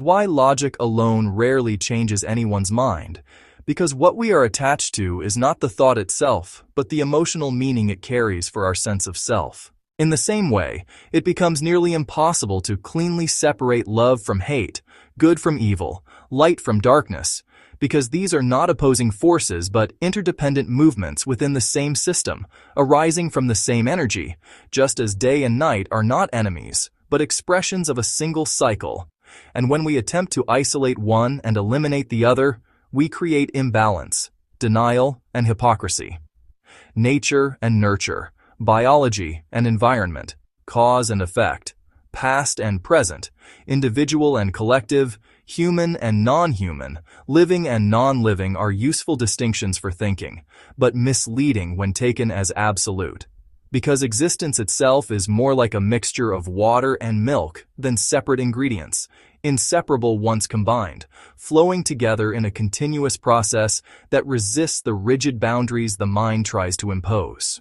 Why logic alone rarely changes anyone's mind, because what we are attached to is not the thought itself, but the emotional meaning it carries for our sense of self. In the same way, it becomes nearly impossible to cleanly separate love from hate, good from evil, light from darkness, because these are not opposing forces but interdependent movements within the same system, arising from the same energy, just as day and night are not enemies, but expressions of a single cycle. And when we attempt to isolate one and eliminate the other, we create imbalance, denial, and hypocrisy. Nature and nurture, biology and environment, cause and effect, past and present, individual and collective, human and non-human, living and non-living are useful distinctions for thinking, but misleading when taken as absolute. Because existence itself is more like a mixture of water and milk than separate ingredients, inseparable once combined, flowing together in a continuous process that resists the rigid boundaries the mind tries to impose.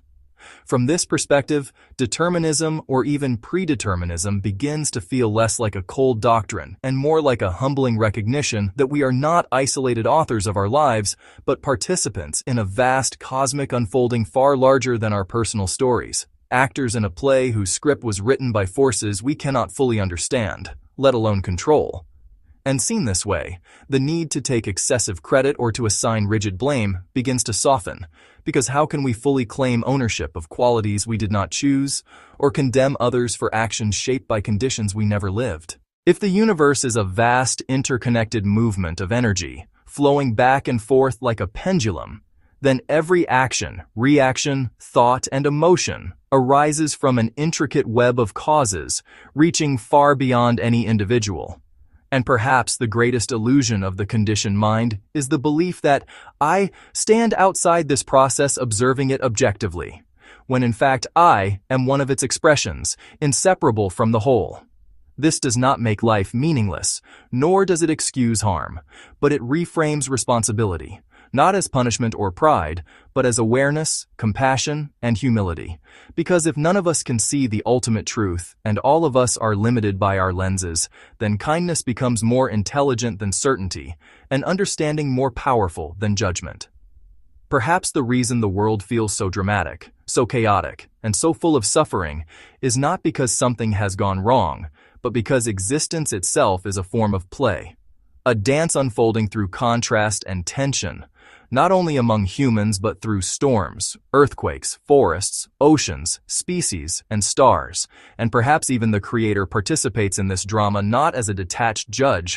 From this perspective, determinism or even predeterminism begins to feel less like a cold doctrine and more like a humbling recognition that we are not isolated authors of our lives, but participants in a vast cosmic unfolding far larger than our personal stories, actors in a play whose script was written by forces we cannot fully understand, let alone control. And seen this way, the need to take excessive credit or to assign rigid blame begins to soften, because how can we fully claim ownership of qualities we did not choose, or condemn others for actions shaped by conditions we never lived? If the universe is a vast interconnected movement of energy, flowing back and forth like a pendulum, then every action, reaction, thought, and emotion arises from an intricate web of causes reaching far beyond any individual. And perhaps the greatest illusion of the conditioned mind is the belief that I stand outside this process observing it objectively, when in fact I am one of its expressions, inseparable from the whole. This does not make life meaningless, nor does it excuse harm, but it reframes responsibility, not as punishment or pride, but as awareness, compassion, and humility. Because if none of us can see the ultimate truth, and all of us are limited by our lenses, then kindness becomes more intelligent than certainty, and understanding more powerful than judgment. Perhaps the reason the world feels so dramatic, so chaotic, and so full of suffering is not because something has gone wrong, but because existence itself is a form of play, a dance unfolding through contrast and tension, not only among humans but through storms, earthquakes, forests, oceans, species, and stars, and perhaps even the Creator participates in this drama not as a detached judge,